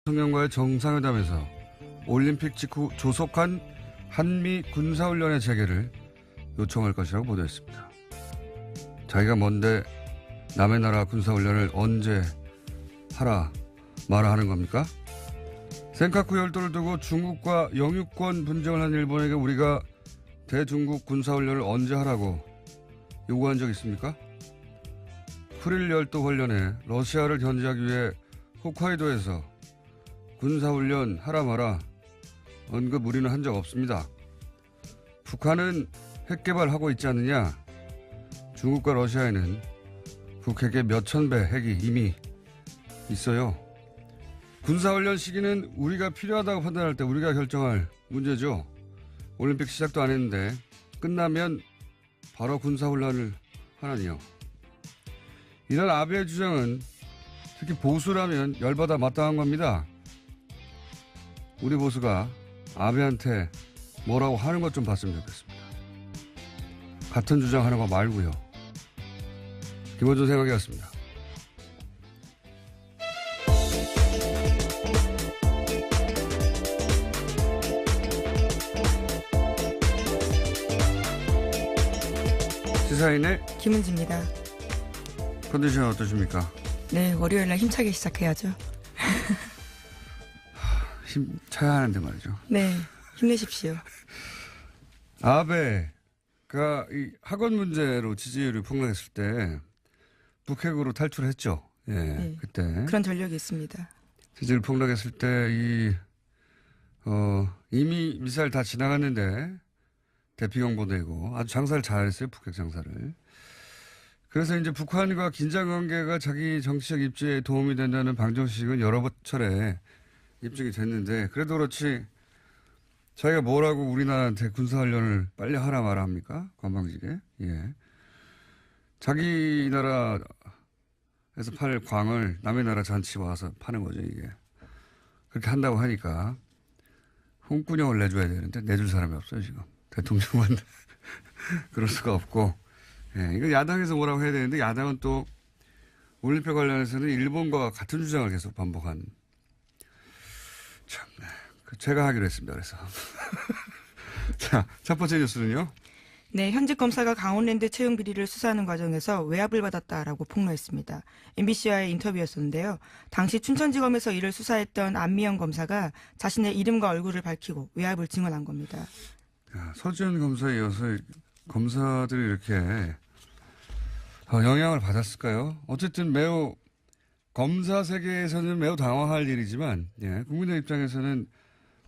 대통령과의 정상회담에서 올림픽 직후 조속한 한미 군사훈련의 재개를 요청할 것이라고 보도했습니다. 자기가 뭔데 남의 나라 군사훈련을 언제 하라 마라 하는 겁니까? 센카쿠 열도를 두고 중국과 영유권 분쟁을 한 일본에게 우리가 대중국 군사훈련을 언제 하라고 요구한 적 있습니까? 쿠릴 열도 훈련에 러시아를 견제하기 위해 홋카이도에서 군사훈련 하라 마라 언급 우리는 한 적 없습니다. 북한은 핵개발하고 있지 않느냐? 중국과 러시아에는 북핵의 몇천 배 핵이 이미 있어요. 군사훈련 시기는 우리가 필요하다고 판단할 때 우리가 결정할 문제죠. 올림픽 시작도 안 했는데 끝나면 바로 군사훈련을 하라니요. 이런 아베의 주장은 특히 보수라면 열받아 마땅한 겁니다. 우리 보수가 아베한테 뭐라고 하는 것 좀 봤으면 좋겠습니다. 같은 주장하는 거 말고요. 김원준 생각이었습니다. 시사인의 김은지입니다. 컨디션 어떠십니까? 네, 월요일날 힘차게 시작해야죠. 힘차야 하는데 말이죠. 네, 힘내십시오. 아베가 이 학원 문제로 지지율이 폭락했을 때 북핵으로 탈출했죠. 예, 네, 그때 그런 전력이 있습니다. 지지율 폭락했을 때 이미 미사일 다 지나갔는데 대피경 보내고 아주 장사를 잘했어요. 북핵 장사를. 그래서 이제 북한과 긴장 관계가 자기 정치적 입지에 도움이 된다는 방정식은 여러 차례 입증이 됐는데 그래도 그렇지 자기가 뭐라고 우리나라한테 군사훈련을 빨리 하라 마라 합니까? 관방지게. 예. 자기 나라에서 팔 광을 남의 나라 잔치 와서 파는 거죠, 이게. 그렇게 한다고 하니까 홍군형을 내줘야 되는데 내줄 사람이 없어요, 지금. 대통령은 그럴 수가 없고. 예, 이거 야당에서 뭐라고 해야 되는데 야당은 또 올림픽 관련해서는 일본과 같은 주장을 계속 반복한. 참, 네. 제가 하기로 했습니다. 그래서. 자, 첫 번째 뉴스는요. 네, 현직 검사가 강원랜드 채용 비리를 수사하는 과정에서 외압을 받았다라고 폭로했습니다. MBC와의 인터뷰였었는데요. 당시 춘천지검에서 이를 수사했던 안미영 검사가 자신의 이름과 얼굴을 밝히고 외압을 증언한 겁니다. 야, 서지현 검사에 이어서 검사들이 이렇게 영향을 받았을까요? 어쨌든 매우 검사 세계에서는 매우 당황할 일이지만 예, 국민의 입장에서는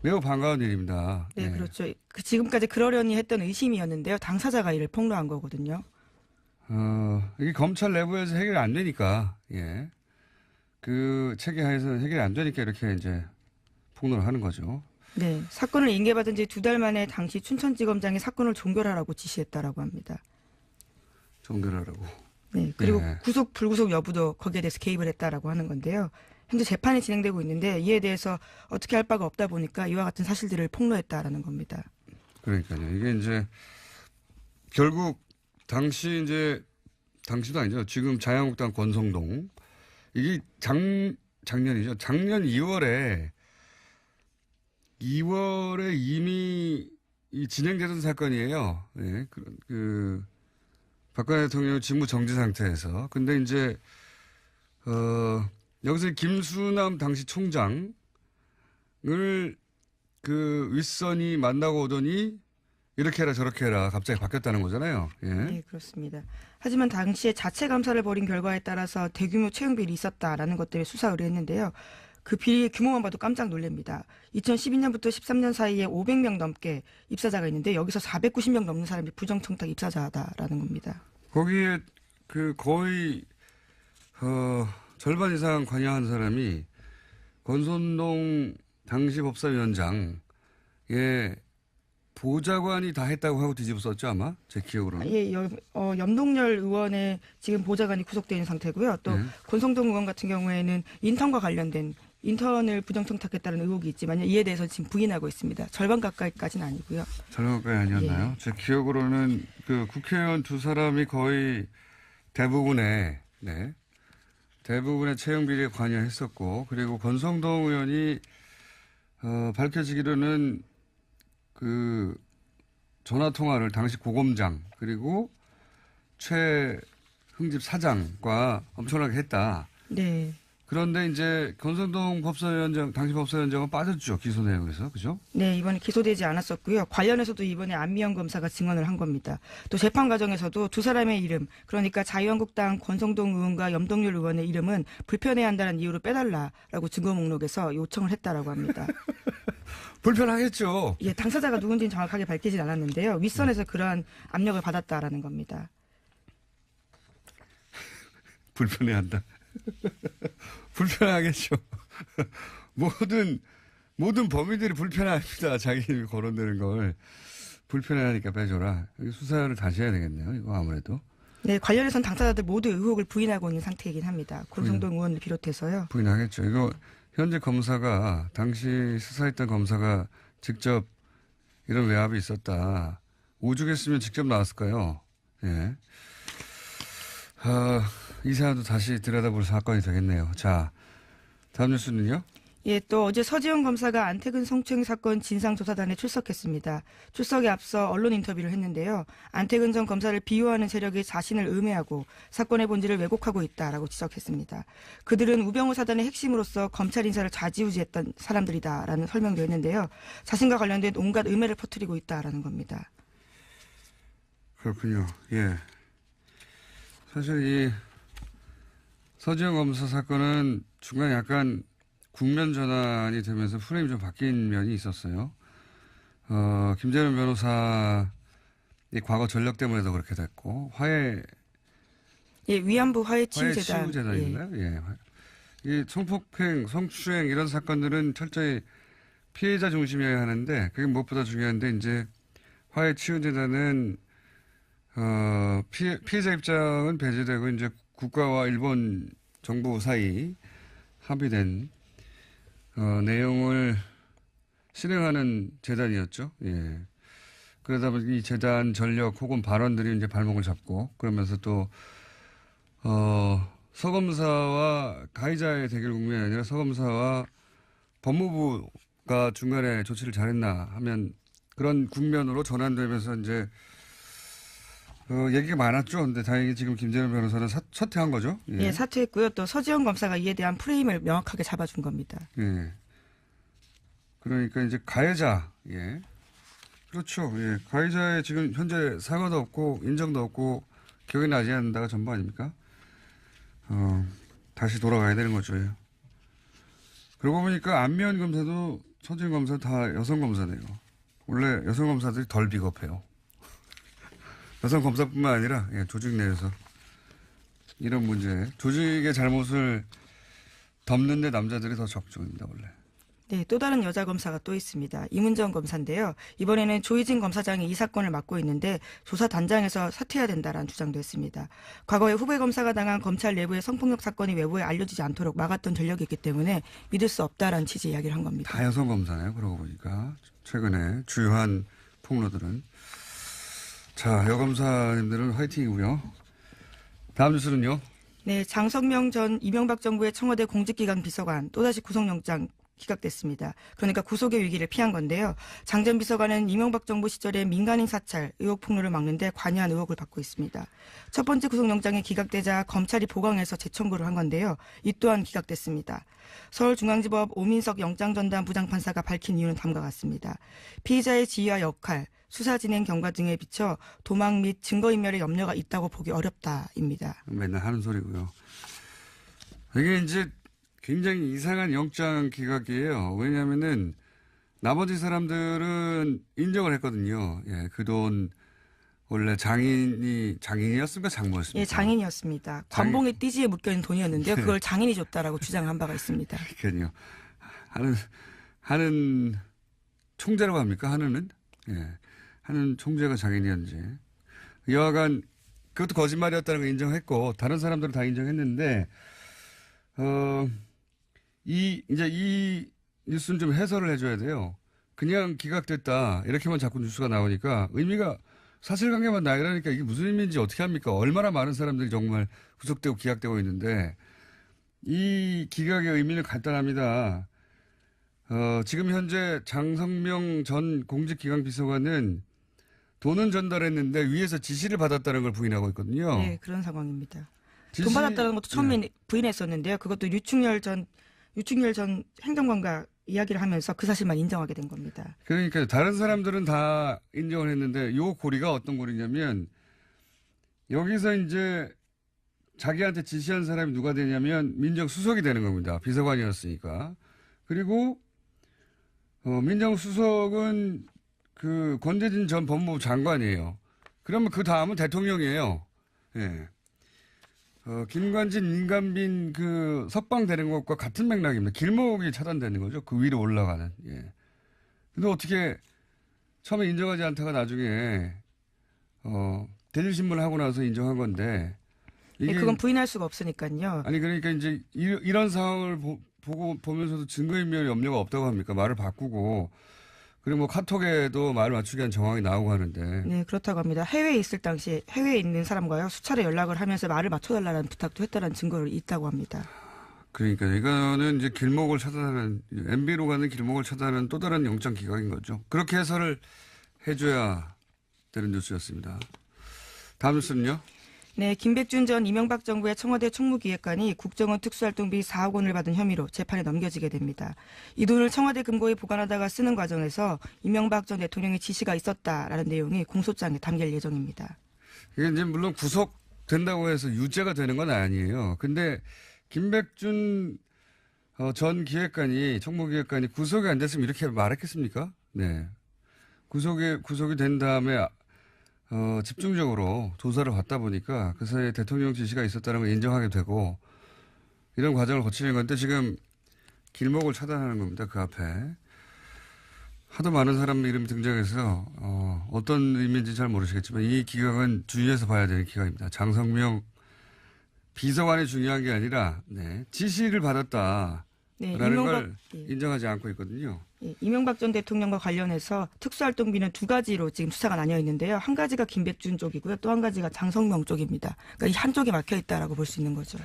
매우 반가운 일입니다. 네, 예. 그렇죠. 지금까지 그러려니 했던 의심이었는데요. 당사자가 이를 폭로한 거거든요. 이게 검찰 내부에서 해결이 안 되니까 예. 그 체계 하에서는 해결이 안 되니까 이렇게 이제 폭로를 하는 거죠. 네, 사건을 인계받은 지 2달 만에 당시 춘천지검장이 사건을 종결하라고 지시했다라고 합니다. 종결하라고. 네, 그리고 예. 구속 불구속 여부도 거기에 대해서 개입을 했다라고 하는 건데요. 현재 재판이 진행되고 있는데 이에 대해서 어떻게 할 바가 없다 보니까 이와 같은 사실들을 폭로했다라는 겁니다. 그러니까요. 이게 이제 결국 당시도 아니죠. 지금 자유한국당 권성동 이게 작년이죠. 작년 2월에 이미 진행되던 사건이에요. 네, 박근혜 대통령 직무 정지 상태에서. 근데 이제, 여기서 김수남 당시 총장을 윗선이 만나고 오더니 이렇게 해라 저렇게 해라 갑자기 바뀌었다는 거잖아요. 예. 네, 그렇습니다. 하지만 당시에 자체 감사를 벌인 결과에 따라서 대규모 채용 비리 있었다라는 것들을 수사 의뢰했는데요. 그 비리의 규모만 봐도 깜짝 놀랍니다. 2012년부터 13년 사이에 500명 넘게 입사자가 있는데 여기서 490명 넘는 사람이 부정청탁 입사자다라는 겁니다. 거기에 거의 절반 이상 관여한 사람이 권선동 당시 법사위원장의 보좌관이 다 했다고 하고 뒤집었었죠 아마 제 기억으로는. 예, 염동열 의원의 지금 보좌관이 구속되어 있는 상태고요. 또 권성동 의원 같은 경우에는 인턴과 관련된 인턴을 부정청탁했다는 의혹이 있지만 이에 대해서 지금 부인하고 있습니다. 절반 가까이까지는 아니고요. 절반 가까이 아니었나요? 예. 제 기억으로는 국회의원 두 사람이 거의 대부분의 대부분의 채용 비리에 관여했었고, 그리고 권성동 의원이 밝혀지기로는 그 전화 통화를 당시 고검장 그리고 최흥집 사장과 엄청나게 했다. 네. 그런데 이제 권성동 법사위원장, 당시 법사위원장은 빠졌죠. 기소 내용에서. 그죠? 네, 이번에 기소되지 않았었고요. 관련해서도 이번에 안미영 검사가 증언을 한 겁니다. 또 재판 과정에서도 두 사람의 이름, 그러니까 자유한국당 권성동 의원과 염동열 의원의 이름은 불편해한다는 이유로 빼달라라고 증거 목록에서 요청을 했다라고 합니다. 불편하겠죠. 예, 당사자가 누군지는 정확하게 밝히진 않았는데요. 윗선에서 그러한 압력을 받았다라는 겁니다. 불편해한다. 불편하겠죠. 모든 범인들이 불편합니다. 자기 이름이 거론되는 걸. 불편해하니까 빼줘라. 수사를 다시 해야 되겠네요. 이거 아무래도. 네, 관련해서는 당사자들 모두 의혹을 부인하고 있는 상태이긴 합니다. 권성동 의원을 비롯해서요. 부인하겠죠. 이거 현재 검사가, 당시 수사했던 검사가 직접 이런 외압이 있었다. 오죽했으면 직접 나왔을까요? 예. 이 사안도 다시 들여다볼 사건이 되겠네요. 자, 다음 뉴스는요? 예, 또 어제 서지현 검사가 안태근 성추행 사건 진상조사단에 출석했습니다. 출석에 앞서 언론 인터뷰를 했는데요. 안태근 전 검사를 비호하는 세력이 자신을 음해하고 사건의 본질을 왜곡하고 있다라고 지적했습니다. 그들은 우병우 사단의 핵심으로서 검찰 인사를 좌지우지했던 사람들이다라는 설명도 했는데요. 자신과 관련된 온갖 음해를 퍼뜨리고 있다라는 겁니다. 그렇군요. 예. 사실 이 서지현 검사 사건은 중간에 약간 국면 전환이 되면서 프레임이 좀 바뀐 면이 있었어요. 김재현 변호사의 과거 전력 때문에도 그렇게 됐고, 예, 위안부 화해치유재단. 화해치유재단인가요? 예. 이 성폭행, 성추행 이런 사건들은 철저히 피해자 중심이어야 하는데, 그게 무엇보다 중요한데, 이제 화해치유재단은 피해자 입장은 배제되고 이제 국가와 일본 정부 사이 합의된 내용을 실행하는 재단이었죠. 예. 그러다 보니 이 재단 전력 혹은 발언들이 이제 발목을 잡고 그러면서 또 서검사와 가해자의 대결 국면이 아니라 서검사와 법무부가 중간에 조치를 잘했나 하면 그런 국면으로 전환되면서 이제 얘기가 많았죠. 근데 다행히 지금 김재현 변호사는 사퇴한 거죠. 예. 예, 사퇴했고요. 또 서지현 검사가 이에 대한 프레임을 명확하게 잡아준 겁니다. 예. 그러니까 이제 가해자, 예. 그렇죠. 예. 가해자의 지금 현재 사과도 없고 인정도 없고 기억이 나지 않는다가 전부 아닙니까? 다시 돌아가야 되는 거죠. 예. 그러고 보니까 안미연 검사도 서지현 검사 다 여성 검사네요. 원래 여성 검사들이 덜 비겁해요. 여성 검사뿐만 아니라 예, 조직 내에서 이런 문제, 조직의 잘못을 덮는 데 남자들이 더 적중입니다, 원래. 네, 또 다른 여자 검사가 또 있습니다. 이문정 검사인데요. 이번에는 조희진 검사장이 이 사건을 맡고 있는데 조사단장에서 사퇴해야 된다라는 주장도 했습니다. 과거에 후배 검사가 당한 검찰 내부의 성폭력 사건이 외부에 알려지지 않도록 막았던 전력이 있기 때문에 믿을 수 없다라는 취지의 이야기를 한 겁니다. 다 여성 검사네요, 그러고 보니까. 최근에 주요한 폭로들은. 자, 여검사님들은 화이팅이고요. 다음 뉴스는요? 네, 장성명 전 이명박 정부의 청와대 공직기강 비서관 또다시 구속영장 기각됐습니다. 그러니까 구속의 위기를 피한 건데요. 장 전 비서관은 이명박 정부 시절에 민간인 사찰, 의혹 폭로를 막는데 관여한 의혹을 받고 있습니다. 첫 번째 구속영장이 기각되자 검찰이 보강해서 재청구를 한 건데요. 이 또한 기각됐습니다. 서울중앙지법 오민석 영장전담 부장판사가 밝힌 이유는 다음과 같습니다. 피의자의 지위와 역할, 수사 진행 경과 등에 비춰 도망 및 증거인멸의 염려가 있다고 보기 어렵다입니다. 맨날 하는 소리고요. 이게 이제 굉장히 이상한 영장 기각이에요. 왜냐하면은 나머지 사람들은 인정을 했거든요. 예, 그 돈 원래 장인이었습니까? 장모였습니까? 예, 장인이었습니다. 관봉의 띠지에 묶여있는 돈이었는데요. 그걸 장인이 줬다라고 주장한 바가 있습니다. 그러니까요. 하는 총재라고 합니까? 하는은? 예. 하는 총재가 장인이었는지. 여하간 그것도 거짓말이었다는 걸 인정했고 다른 사람들은 다 인정했는데 이제 이 뉴스는 좀 해설을 해줘야 돼요. 그냥 기각됐다 이렇게만 자꾸 뉴스가 나오니까 의미가 사실관계만 나열하니까 이게 무슨 의미인지 어떻게 합니까? 얼마나 많은 사람들이 정말 구속되고 기각되고 있는데 이 기각의 의미는 간단합니다. 지금 현재 장성명 전 공직기강비서관은 돈은 전달했는데 위에서 지시를 받았다는 걸 부인하고 있거든요. 네, 그런 상황입니다. 지시- 돈 받았다는 것도 처음에 네. 부인했었는데요. 그것도 유충렬 전 행정관과 이야기를 하면서 그 사실만 인정하게 된 겁니다. 그러니까 다른 사람들은 다 인정을 했는데 요 고리가 어떤 고리냐면 여기서 이제 자기한테 지시한 사람이 누가 되냐면 민정수석이 되는 겁니다. 비서관이었으니까. 그리고 민정수석은 그 권재진 전 법무부 장관이에요. 그러면 그 다음은 대통령이에요. 예. 김관진, 임관빈 그 석방되는 것과 같은 맥락입니다. 길목이 차단되는 거죠. 그 위로 올라가는. 예. 근데 어떻게 처음에 인정하지 않다가 나중에 대질신문을 하고 나서 인정한 건데 네, 그건 부인할 수가 없으니까요. 아니 그러니까 이제 이런 상황을 보면서도 증거인멸 염려가 없다고 합니까? 말을 바꾸고 그리고 뭐 카톡에도 말 맞추기 위한 정황이 나오고 하는데 네, 그렇다고 합니다. 해외에 있을 당시에 해외에 있는 사람과요 수차례 연락을 하면서 말을 맞춰달라는 부탁도 했다는 증거가 있다고 합니다. 그러니까 이거는 이제 길목을 차단하는 MB로 가는 길목을 차단하는 또 다른 영장 기각인 거죠. 그렇게 해설을 해줘야 되는 뉴스였습니다. 다음 뉴스는요? 네, 김백준 전 이명박 정부의 청와대 총무기획관이 국정원 특수활동비 4억 원을 받은 혐의로 재판에 넘겨지게 됩니다. 이 돈을 청와대 금고에 보관하다가 쓰는 과정에서 이명박 전 대통령의 지시가 있었다라는 내용이 공소장에 담길 예정입니다. 이게 이제 물론 구속된다고 해서 유죄가 되는 건 아니에요. 근데 김백준 전 기획관이 총무기획관이 구속이 안 됐으면 이렇게 말했겠습니까? 네. 구속이 된 다음에 집중적으로 조사를 받다 보니까 그 사이에 대통령 지시가 있었다는 걸 인정하게 되고 이런 과정을 거치는 건데 지금 길목을 차단하는 겁니다. 그 앞에. 하도 많은 사람 이름이 등장해서 어떤 의미인지 잘 모르시겠지만 이 기각은 주의해서 봐야 되는 기각입니다. 장성명 비서관이 중요한 게 아니라 지시를 받았다라는 네, 걸 예. 인정하지 않고 있거든요. 예, 이명박 전 대통령과 관련해서 특수활동비는 두 가지로 지금 수사가 나뉘어 있는데요. 한 가지가 김백준 쪽이고요. 또 한 가지가 장성명 쪽입니다. 그러니까 이 한쪽이 막혀 있다라고 볼 수 있는 거죠.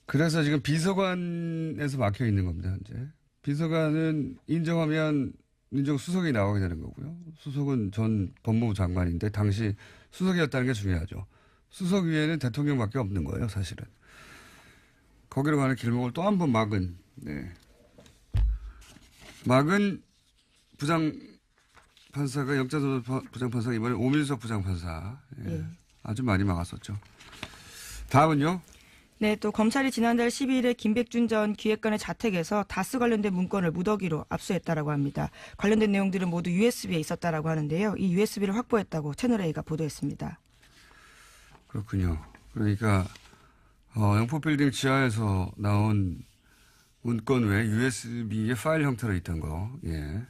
그래서 지금 비서관에서 막혀 있는 겁니다. 현재. 비서관은 인정하면 민정수석이 나오게 되는 거고요. 수석은 전 법무부 장관인데 당시 수석이었다는 게 중요하죠. 수석 위에는 대통령밖에 없는 거예요, 사실은. 거기로 가는 길목을 또 한 번 막은 부장판사가 영자조사 부장판사가 이번에 오민석 부장판사 예. 아주 많이 막았었죠. 다음은요. 네, 또 검찰이 지난달 12일에 김백준 전 기획관의 자택에서 다스 관련된 문건을 무더기로 압수했다라고 합니다. 관련된 내용들은 모두 USB에 있었다라고 하는데요. 이 USB를 확보했다고 채널A가 보도했습니다. 그렇군요. 그러니까 영포빌딩 지하에서 나온 문건 외에 USB의 파일 형태로 있던 거. 예.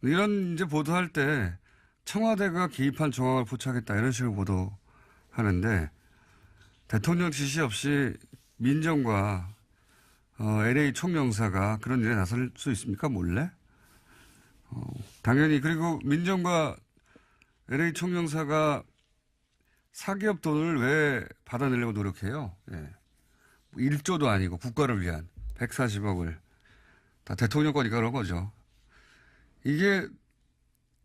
이런 이제 보도할 때 청와대가 개입한 정황을 포착했다 이런 식으로 보도하는데 대통령 지시 없이 민정과 LA 총영사가 그런 일에 나설 수 있습니까? 몰래? 당연히 그리고 민정과 LA 총영사가 사기업 돈을 왜 받아내려고 노력해요? 예. 1조도 아니고 국가를 위한 140억을 다 대통령 거니까 그런 거죠. 이게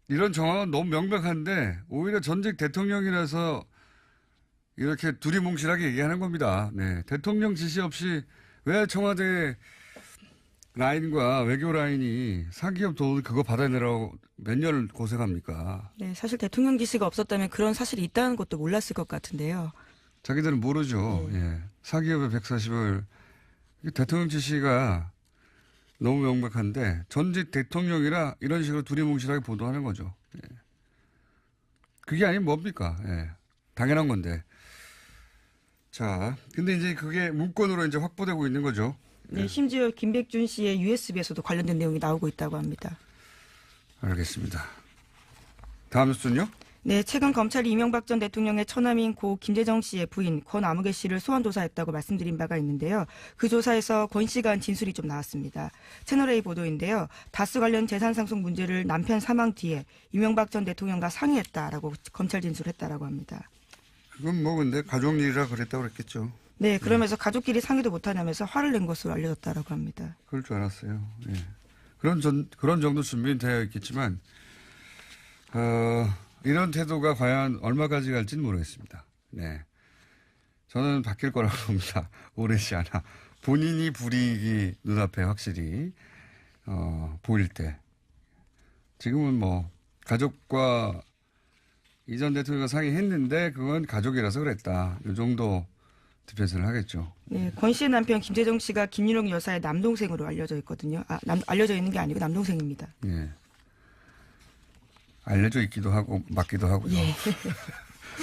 이런 정황은 너무 명백한데 오히려 전직 대통령이라서 이렇게 두리뭉실하게 얘기하는 겁니다. 네. 대통령 지시 없이 왜 청와대 라인과 외교 라인이 사기업 돈을 그거 받아내라고 몇 년을 고생합니까? 네, 사실 대통령 지시가 없었다면 그런 사실이 있다는 것도 몰랐을 것 같은데요. 자기들은 모르죠. 예. 사기업의 140을 대통령 지시가 너무 명백한데 전직 대통령이라 이런 식으로 두리뭉실하게 보도하는 거죠. 예. 그게 아니면 뭡니까? 예. 당연한 건데. 자, 근데 이제 그게 문건으로 이제 확보되고 있는 거죠. 네, 심지어 김백준 씨의 USB에서도 관련된 내용이 나오고 있다고 합니다. 알겠습니다. 다음 뉴스는요? 네, 최근 검찰이 이명박 전 대통령의 처남인 고 김재정 씨의 부인 권 아무개 씨를 소환 조사했다고 말씀드린 바가 있는데요. 그 조사에서 권 씨가 한 진술이 좀 나왔습니다. 채널A 보도인데요. 다스 관련 재산 상속 문제를 남편 사망 뒤에 이명박 전 대통령과 상의했다라고 검찰 진술했다라고 합니다. 그건 뭐 근데 가족 일이라 그랬다고 그랬겠죠. 네, 그러면서 가족끼리 상의도 못하냐면서 화를 낸 것으로 알려졌다라고 합니다. 그럴 줄 알았어요. 예. 그런 정도 준비는 되어 있겠지만, 이런 태도가 과연 얼마까지 갈지는 모르겠습니다. 네. 저는 바뀔 거라고 봅니다. 오래지 않아. 본인이 불이익이 눈앞에 확실히, 보일 때. 지금은 뭐, 가족과 이전 대통령과 상의했는데, 그건 가족이라서 그랬다. 이 정도 디펜스를 하겠죠. 네, 권 씨의 남편 김재정 씨가 김윤옥 여사의 남동생으로 알려져 있거든요. 알려져 있는 게 아니고 남동생입니다. 예. 알려져 있기도 하고, 맞기도 하고요. 예.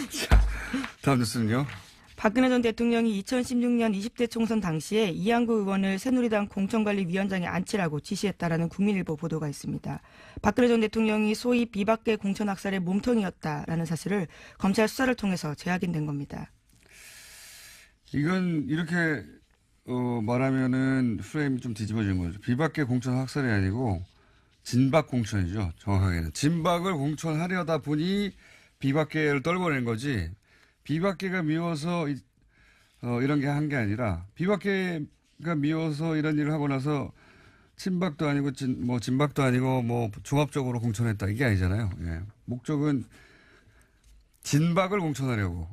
자, 다음 뉴스는요. 박근혜 전 대통령이 2016년 20대 총선 당시에 이양구 의원을 새누리당 공천관리위원장에 앉히라고 지시했다라는 국민일보 보도가 있습니다. 박근혜 전 대통령이 소위 비박계 공천학살의 몸통이었다라는 사실을 검찰 수사를 통해서 재확인된 겁니다. 이건 이렇게 말하면은 프레임이 좀 뒤집어지는 거죠. 비박계 공천 학살이 아니고 진박 공천이죠. 정확하게는. 진박을 공천하려다 보니 비박계를 떨궈낸 거지. 비박계가 미워서 이런 게 한 게 아니라 비박계가 미워서 이런 일을 하고 나서 친박도 아니고 진박도 아니고 뭐 종합적으로 공천했다. 이게 아니잖아요. 예. 목적은 진박을 공천하려고